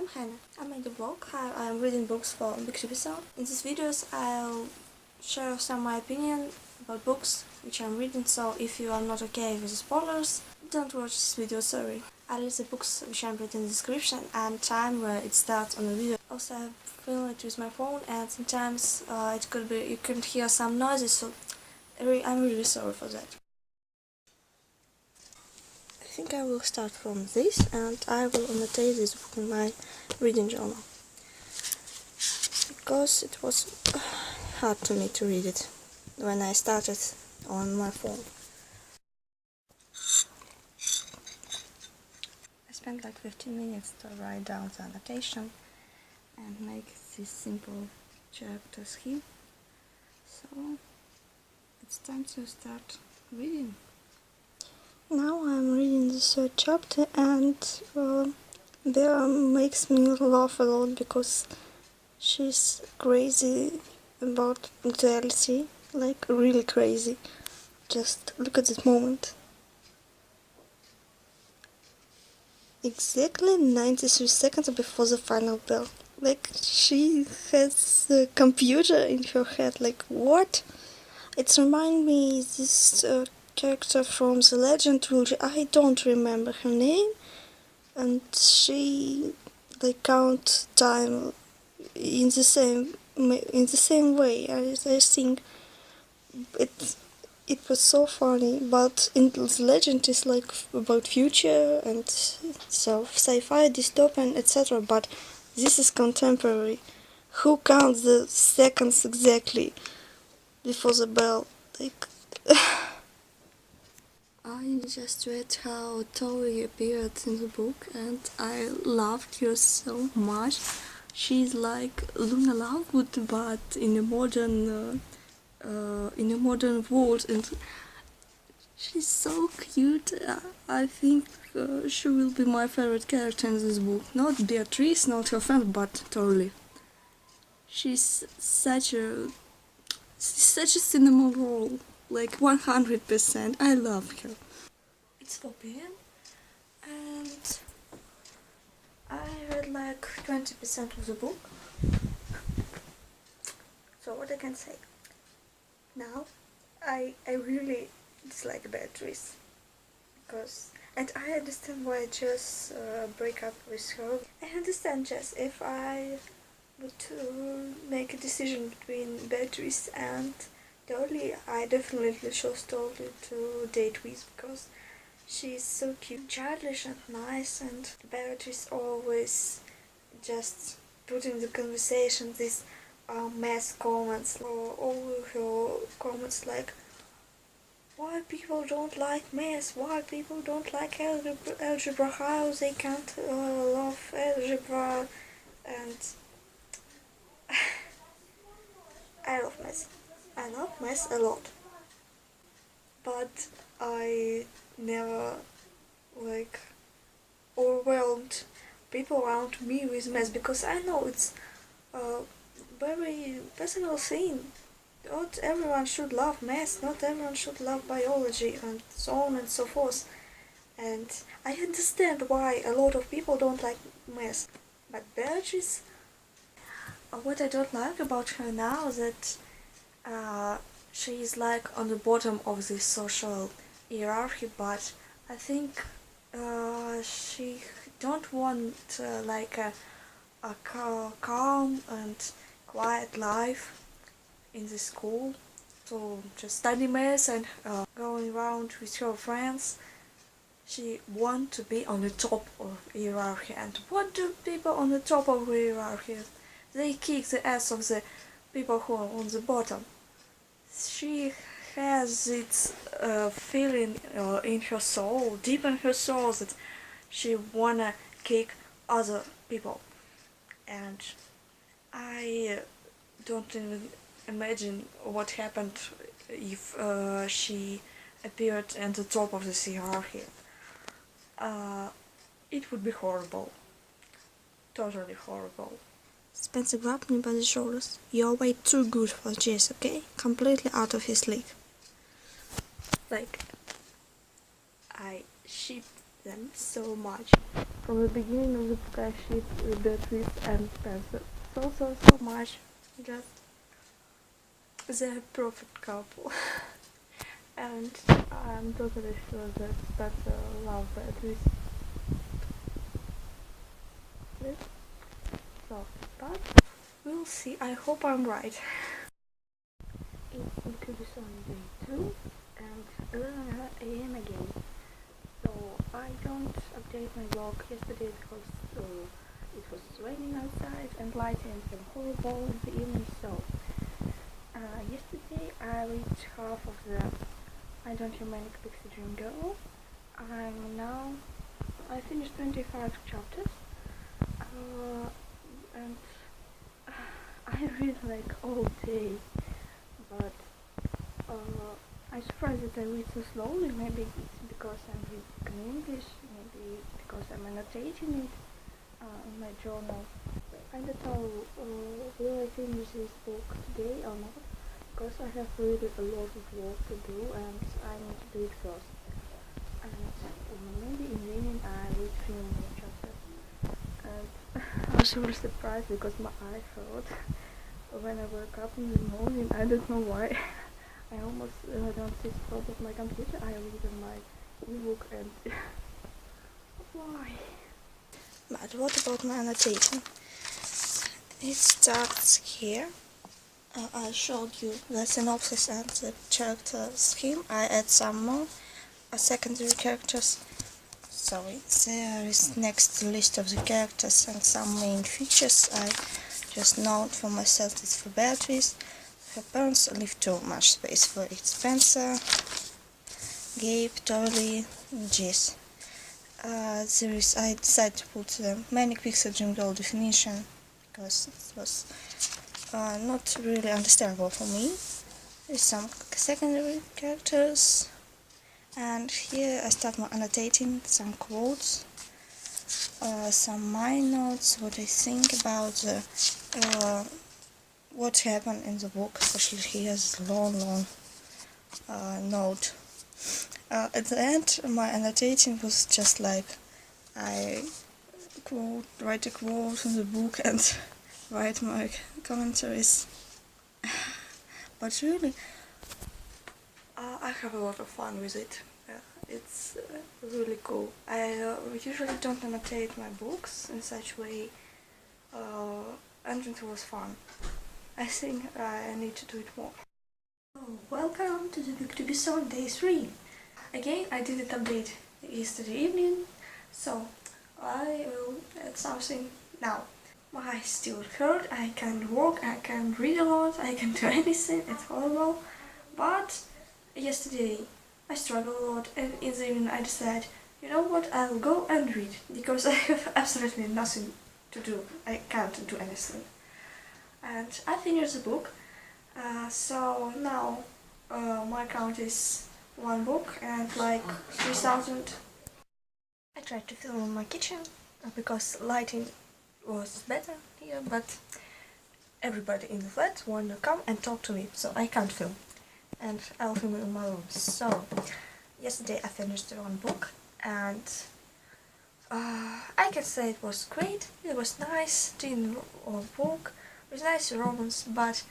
I'm Hannah. I made a vlog how I'm reading books for booktubeathon. In these videos I'll share some of my opinion about books which I'm reading, so if you are not okay with the spoilers, don't watch this video, sorry. I'll leave the books which I'm reading in the description and time where it starts on the video. Also I film it with my phone and sometimes it could be you can hear some noises, so I'm really sorry for that. I think I will start from this and I will annotate this book in my reading journal because it was hard to me to read it when I started on my phone. I spent like 15 minutes to write down the annotation and make these simple chapters here, so it's time to start reading. Now I'm reading the third chapter and there makes me laugh a lot because she's crazy about punctuality, like really crazy. Just look at this moment. Exactly 93 seconds before the final bell. Like she has the computer in her head, like what? It reminds me this character from the Legend trilogy. I don't remember her name, and she like count time in the same way. I think it was so funny, but in the Legend is like about future and so sci-fi, dystopian, etc. But this is contemporary. Who counts the seconds exactly before the bell? Like. I just read how Tori appeared in the book and I loved her so much. She's like Luna Lovegood, but in a modern world, and she's so cute. I think she will be my favorite character in this book. Not Beatrice, not her friend, but Tori. She's such a cinnamon roll. Like 100%. I love her. It's 4 p.m. and I read like 20% of the book. So what I can say? Now I really dislike Beatrice and I understand why Jess break up with her. I understand Jess. If I would make a decision between Beatrice and Dolly, I definitely chose Dolly to date with because she's so cute, childish and nice, and Beatrice always just put in the conversation these mass comments, or all her comments like, why people don't like math, why people don't like algebra, how they can't love algebra, and I love math. I love math a lot, but I never like overwhelmed people around me with math because I know it's a very personal thing. Not everyone should love math, not everyone should love biology, and so on and so forth. And I understand why a lot of people don't like math. But Beatrice, what I don't like about her now is that she is like on the bottom of the social hierarchy, but I think she don't want like a calm and quiet life in the school, to just study math and going around with her friends. She want to be on the top of hierarchy, and what do people on the top of the hierarchy? They kick the ass of the people who are on the bottom. She has this feeling in her soul, deep in her soul, that she wanna kick other people, and I don't even imagine what happened if she appeared at the top of the hierarchy. It would be horrible. Totally horrible. Spencer grabbed me by the shoulders. You're way too good for Jess, okay? Completely out of his league. Like, I ship them so much. from the beginning of the book I shipped Beatrice and Spencer so much. Just the perfect couple. And I'm totally sure that Spencer loves Beatrice. So, but we'll see. I hope I'm right. It's booktubeathon day 2 and 11 AM again. So I don't update my blog yesterday because it was raining outside and lighting became horrible in the evening. So yesterday I read half of the Untitled Manic Pixie Dream Girl. I finished 25 chapters. And I read like all day, but I'm surprised that I read so slowly. Maybe it's because I'm reading in English, maybe because I'm annotating it in my journal. I don't know will I finish this book today or not, because I have really a lot of work to do and I need to do it first. And maybe in the evening I read 3 more chapters. And I was really surprised because my eye hurt when I woke up in the morning. I don't know why. I almost don't sit in front of my computer. I read on my ebook and why? But what about my annotating? It starts here. I showed you the synopsis and the character scheme. I add some more secondary characters. Sorry, there is next list of the characters and some main features. I just note for myself that for Beatrice, her parents leave too much space for it. Spencer, Gabe, Torley, Jess. I decided to put the manic pixie dream girl definition because it was not really understandable for me. There's some secondary characters. And here I start my annotating some quotes, some mind notes, what I think about what happened in the book, especially here is a long note. At the end, my annotating was just like I write a quote from the book and write my commentaries. But really, I have a lot of fun with it. It's really cool. I usually don't annotate my books in such way, and it was fun. I think I need to do it more. Oh, welcome to the booktubeathon day 3. Again, I didn't update yesterday evening, so I will add something now. My eyes still hurt, I can't walk, I can't read a lot, I can't do anything, it's horrible. But yesterday I struggled a lot, and in the evening I decided, you know what, I'll go and read, because I have absolutely nothing to do, I can't do anything. And I finished the book, so now my count is 1 book and like 3,000. I tried to film in my kitchen because lighting was better here, but everybody in the flat wanted to come and talk to me, so I can't film. And I'll film in my room. So, yesterday I finished 1 book, and I can say it was great. It was nice, teen book, it was nice romance, but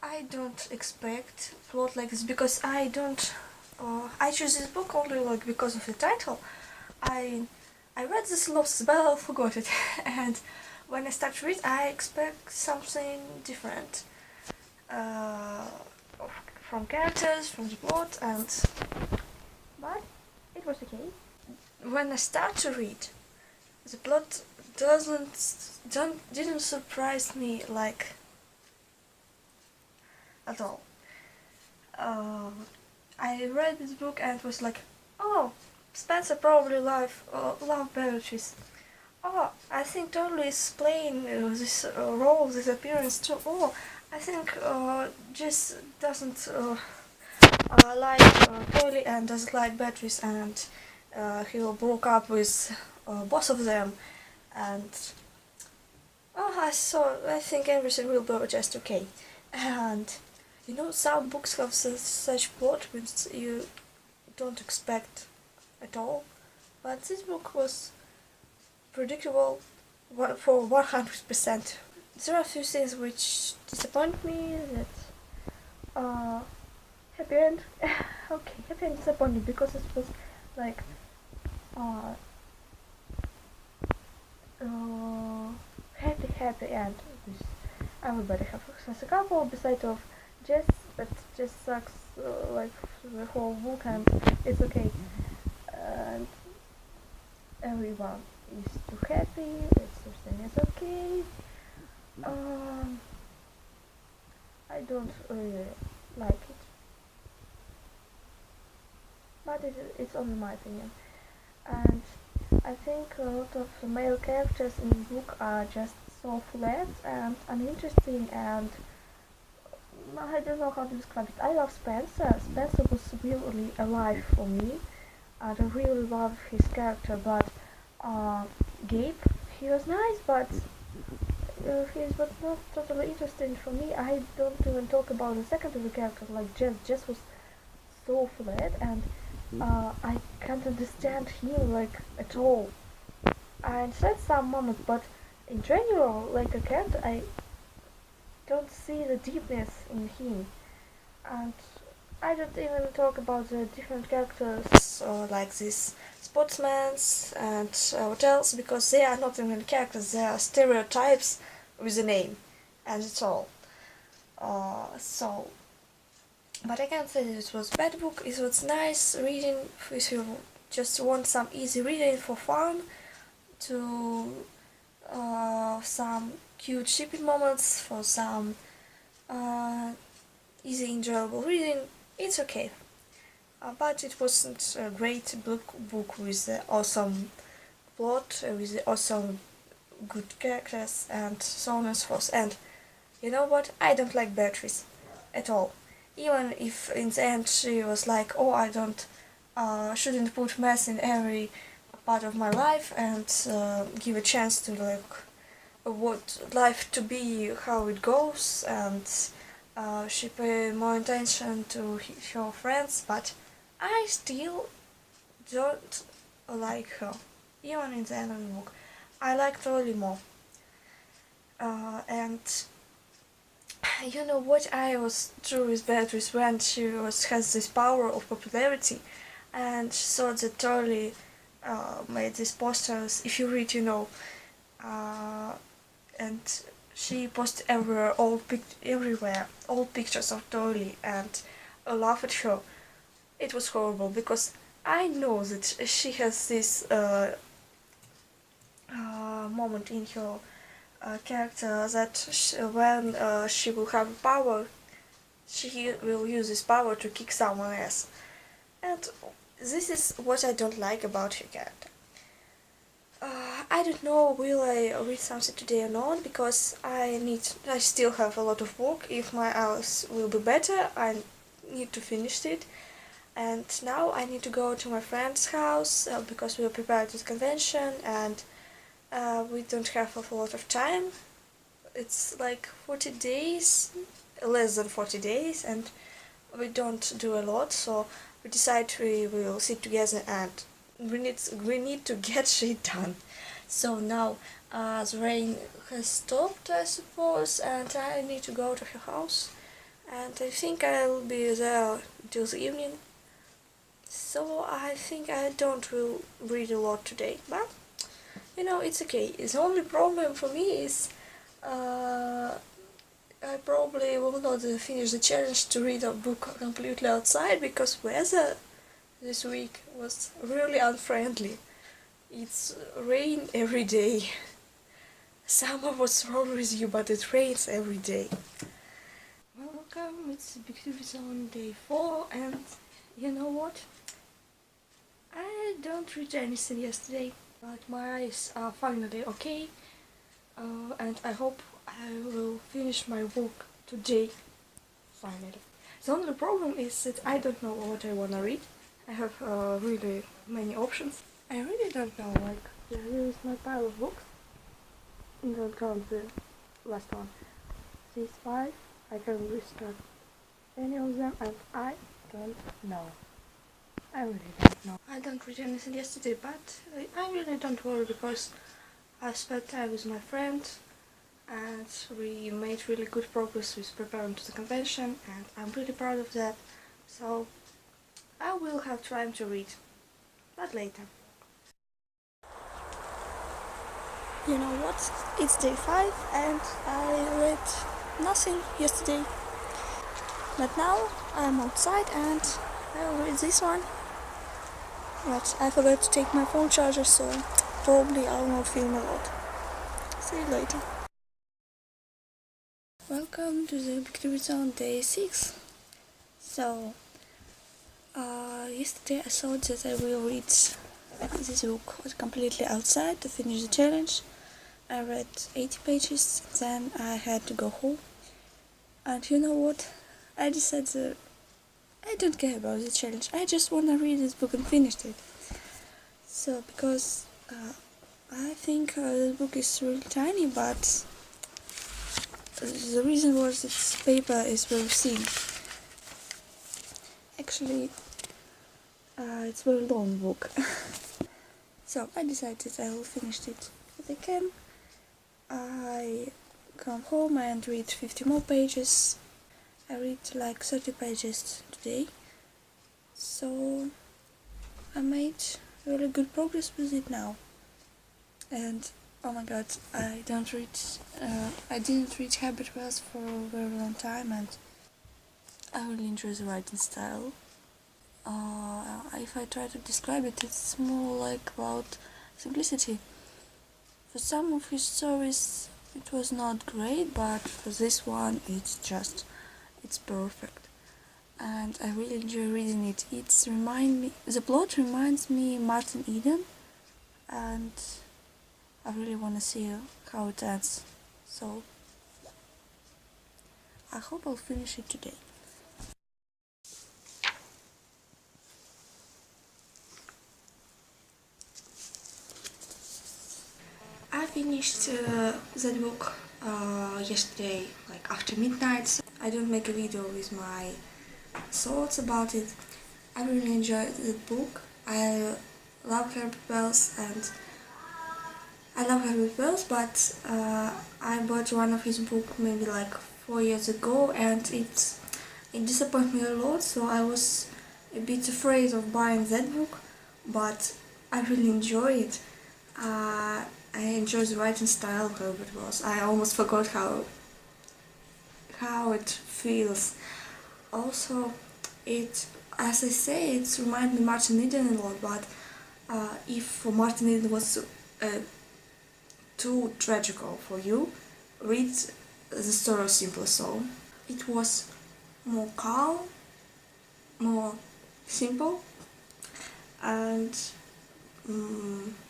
I don't expect plot like this because I don't. I choose this book only like because of the title. I read the synopsis, but I forgot it, and when I start to read, I expect something different from characters, from the plot, but it was okay. When I start to read, the plot didn't surprise me like at all. I read this book and it was like, oh, Spencer probably love Beatrice. Oh, I think Turley is playing this role, this appearance too. Oh, I think Jess doesn't like Turley and doesn't like Beatrice, and he broke up with both of them. And I think everything will be just okay. And you know, some books have such plot which you don't expect at all. But this book was predictable for 100%. There are a few things which disappoint me. That happy end. Okay, happy end disappointed because it was like uh, happy end. With everybody has a couple besides of Jess, but Jess sucks like the whole book, and it's okay. And everyone is too happy. Everything is okay. Um, I don't really like it, but it's only my opinion. And I think a lot of male characters in the book are just so flat and uninteresting, and I don't know how to describe it. I love Spencer. Spencer was really alive for me, and I really love his character, but Gabe, he was nice, but he was not totally interesting for me. I don't even talk about the secondary character like Jess. Jess was so flat, and I can't understand him like at all. I understand some moments, but in general, like a character, I don't see the deepness in him. And I don't even talk about the different characters, like these sportsmen and what else, because they are not even characters, they are stereotypes with a name, and it's all. So, but I can't say that it was a bad book. It was nice reading if you just want some easy reading for fun, to some cute shipping moments, for some easy enjoyable reading. It's okay. But it wasn't a great book with awesome plot, with awesome good characters, and so on and so forth. And you know what? I don't like Beatrice at all. Even if in the end she was like, oh, I don't, shouldn't put mess in every part of my life, and give a chance to like what life to be, how it goes, and she pay more attention to her friends, but I still don't like her, even in the end of the book. I like Trolley more. And you know what I was true with Beatrice when she has this power of popularity, and she thought that Trolley made these posters. If you read, you know, and she posted everywhere, all pictures of Trolley, and laugh at her. It was horrible because I know that she has this moment in her character that when she will have power, she will use this power to kick someone else. And this is what I don't like about her character. I don't know will I read something today or not, because I still have a lot of work. If my hours will be better, I need to finish it. And now I need to go to my friend's house because we are prepared to the convention, and we don't have a lot of time. It's like 40 days, less than 40 days, and we don't do a lot, so we decide we will sit together and we need to get shit done. So now the rain has stopped, I suppose, and I need to go to her house, and I think I'll be there until the evening. So I think I don't will read a lot today, but you know, it's okay. The only problem for me is I probably will not finish the challenge to read a book completely outside, because weather this week was really unfriendly. It's rain every day. Summer was wrong with you, but it rains every day. Welcome, it's booktubeathon day 4, and you know what? I don't read anything yesterday, but my eyes are finally okay, and I hope I will finish my work today, finally. The only problem is that I don't know what I wanna read. I have really many options. I really don't know, like, here is my pile of books. Don't count the last one. These 5, I can restart any of them, and I don't know. I really don't know. I don't read anything yesterday, but I really don't worry because I spent time with my friends and we made really good progress with preparing to the convention, and I'm really proud of that. So I will have time to read, but later. You know what? It's day 5 and I read nothing yesterday. But now I'm outside and I will read this one. But I forgot to take my phone charger, so probably I will not film a lot. See you later. Welcome to the booktubeathon day 6. So, yesterday I thought that I will read this book completely outside to finish the challenge. I read 80 pages, then I had to go home. And you know what? I decided I don't care about the challenge. I just want to read this book and finish it. So, because I think the book is really tiny, but the reason was its paper is very thin. Actually, it's a very long book. So I decided I will finish it if I can. I come home and read 50 more pages. I read like 30 pages today. So I made really good progress with it now. And oh my god, I didn't read Habit Wells for a very long time, and I really enjoy the writing style. If I try to describe it, it's more like about simplicity. For some of his stories it was not great, but for this one it's perfect. And I really enjoy reading it. The plot reminds me Martin Eden, and I really want to see how it ends. So I hope I'll finish it today. I finished that book yesterday, like after midnight. So I don't make a video with my thoughts about it. I really enjoyed the book. I love Herbert Wells, but I bought one of his books maybe like 4 years ago, and it disappointed me a lot. So I was a bit afraid of buying that book, but I really enjoy it. I enjoy the writing style of Herbert Wells. I almost forgot how it feels. Also, as I say, it reminds me Martin Eden a lot, but if Martin Eden was too tragical for you, read the story of simplesoul. It was more calm, more simple, and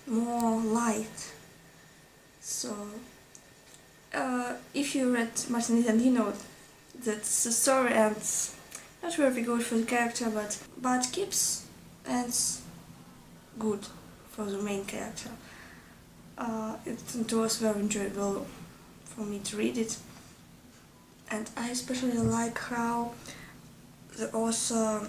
more light. So, if you read Martin Eden, you know that the story ends not very good for the character, but Kipps ends good for the main character. It was very enjoyable for me to read it, and I especially like how the author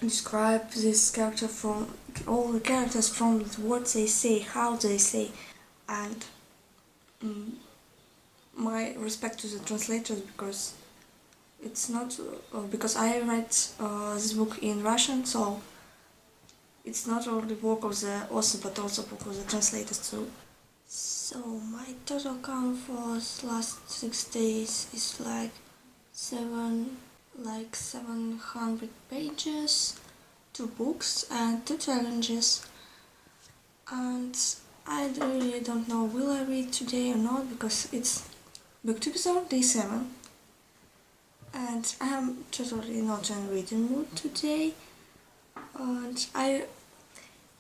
described this character from all the characters, from what they say, how they say, and my respect to the translators, because it's not because I read this book in Russian, so it's not only work of the author but also work of the translators too. So my total count for the last 6 days is like 700 pages, 2 books and 2 challenges. And I really don't know will I read today or not, because it's booktubeathon day 7 and I am totally not in reading mood today, and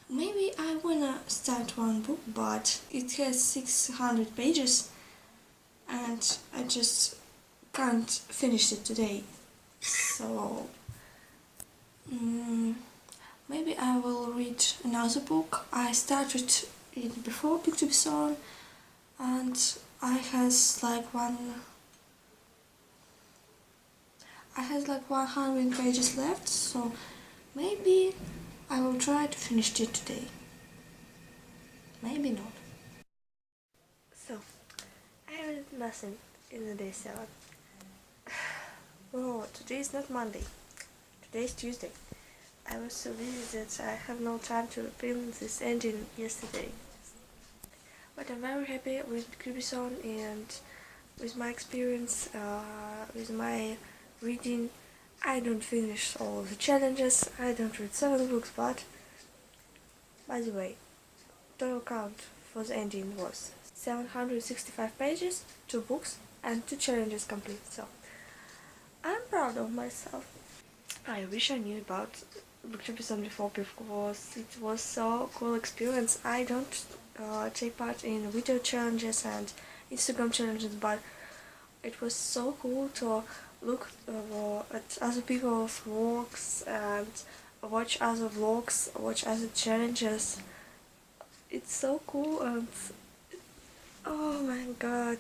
maybe I wanna start one book, but it has 600 pages and I just can't finish it today. So maybe I will read another book. I started it before booktubeathon and I has like 100 pages left, so Maybe I will try to finish it today. Maybe not. So, I read nothing in the day 7. Oh, today is not Monday. Today is Tuesday. I was so busy that I have no time to film this ending yesterday. But I'm very happy with booktubeathon and with my experience, with my reading. I don't finish all the challenges, I don't read 7 books, but by the way, total count for the ending was 765 pages, 2 books, and 2 challenges complete, so I'm proud of myself. I wish I knew about booktubeathon before because it was so cool experience. I don't take part in video challenges and Instagram challenges, but it was so cool to look at other people's vlogs and watch other vlogs, watch other challenges. It's so cool and oh my god.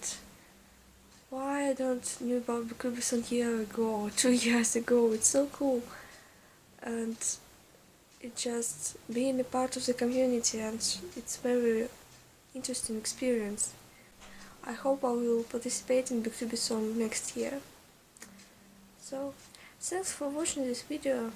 Why I don't knew about booktubeathon a year ago or 2 years ago. It's so cool. And it's just being a part of the community and it's very interesting experience. I hope I will participate in booktubeathon next year. So, thanks for watching this video.